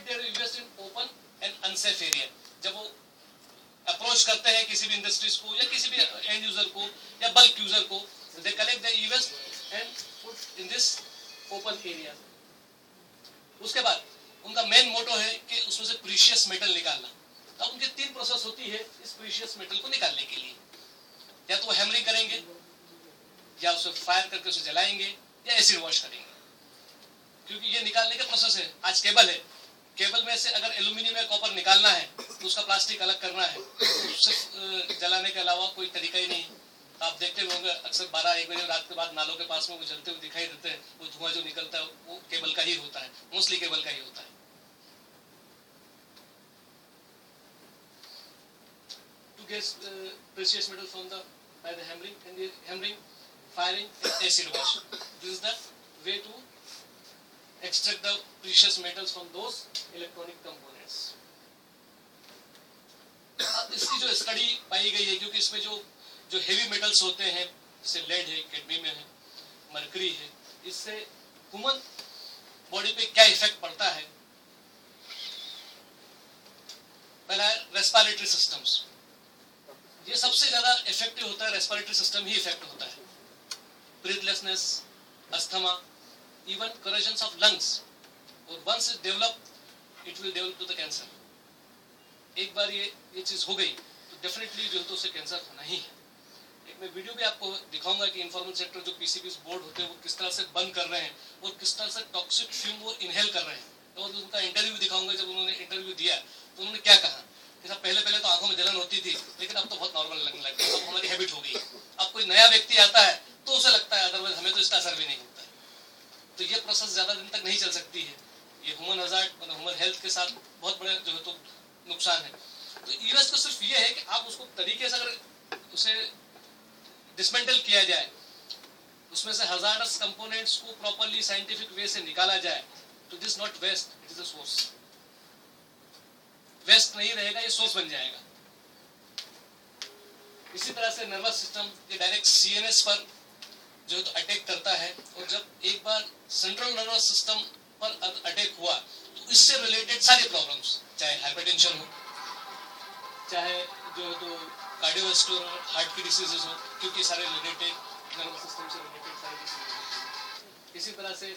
their invest in open and unsafe area. जब वो approach करते हैं किसी भी इंडस्ट्रीज को या किसी भी एंड यूजर को या बल्क यूजर को, they collect the e-waste and put in this open area. उसके बाद उनका मेन मोटो है कि उसमें से प्रीशियस मेटल निकालना। अब उनकी 3 प्रोसेस होती है इस प्रीशियस मेटल को निकालने के लिए। या तो वो हैमरिंग करेंगे, या उसे फायर करके उसे जलाएंगे, या एसिड वॉश करेंगे। क्योंकि ये निकालने का प्रोसेस है। आज केबल है, केबल में से अगर एल्यूमिनियम या कॉपर निकालना है तो उसका प्लास्टिक अलग करना है, सिर्फ जलाने के अलावा कोई तरीका ही नहीं। आप देखते होंगे अक्सर 12-1 बजे रात के बाद नालों के पास में वो जलते हुए दिखाई देते हैं। वो धुआं जो निकलता है वो केबल का ही होता है, मोस्टली केबल का ही होता है। To get precious metal from by the hammering, firing, and acid wash. This is the way to extract the precious metals from those electronic components. इसकी जो स्टडी पाई गई है, क्योंकि इसमें जो हेवी मेटल्स होते हैं जैसे लेड है, कैडमियम है, मरकरी है, इससे ह्यूमन बॉडी पे क्या इफेक्ट पड़ता है। पहला है रेस्पिरेटरी सिस्टम्स। ये सबसे ज्यादा इफेक्टिव होता है, रेस्पिरेटरी सिस्टम ही इफेक्ट होता है। ब्रीथलेसनेस, अस्थमा, इवन करेजन्स ऑफ लंग्स, और once it develop it will develop to the cancer. एक बार ये चीज हो गई तो डेफिनेटली जो तो उसे कैंसर होना ही है। एक मैं वीडियो भी आपको दिखाऊंगा कि इन्फॉर्मल सेक्टर जो पीसीबी बोर्ड होते हैं वो किस तरह से बंद कर रहे हैं और किस तरह से टॉक्सिक फ्यूम वो इनहेल कर रहे हैं। और उनका इंटरव्यू भी दिखाऊंगा। जब उन्होंने इंटरव्यू दिया तो उन्होंने क्या कहा कि साहब पहले तो आंखों में जलन होती थी, लेकिन अब तो बहुत नॉर्मल लगने लग गया, अब हमारी हैबिट हो गई। अब कोई नया व्यक्ति आता है तो उसे लगता है, अदरवाइज हमें तो इसका असर भी नहीं होता है। तो ये प्रोसेस ज्यादा दिन तक नहीं चल सकती है। ये ह्यूमन हजार्ड, मतलब ह्यूमन हेल्थ के साथ बहुत बड़ा जो है तो नुकसान है। तो ईवेस्ट का सिर्फ ये है कि आप उसको तरीके से अगर उसे डिसमेंटल किया जाए, उसमें से हजार्डस कंपोनेंट्स को प्रॉपर्ली साइंटिफिक वे से निकाला जाए, तो this not waste, it is a source. Waste नहीं रहेगा, ये सोर्स बन जाएगा। इसी तरह से नर्वस सिस्टम ये डायरेक्ट सीएनएस पर जो है तो अटैक करता है, और जब एक बार सेंट्रल नर्वस सिस्टम पर अटैक हुआ तो इससे रिलेटेड सारे प्रॉब्लम्स, चाहे हाइपरटेंशन हो, चाहे जो है तो कार्डियोवास्कुलर हार्ट की डिसीजेस हो, क्योंकि सारे रिलेटेड नर्वस सिस्टम से रिलेटेड सारे डिसीजेस। इसी तरह से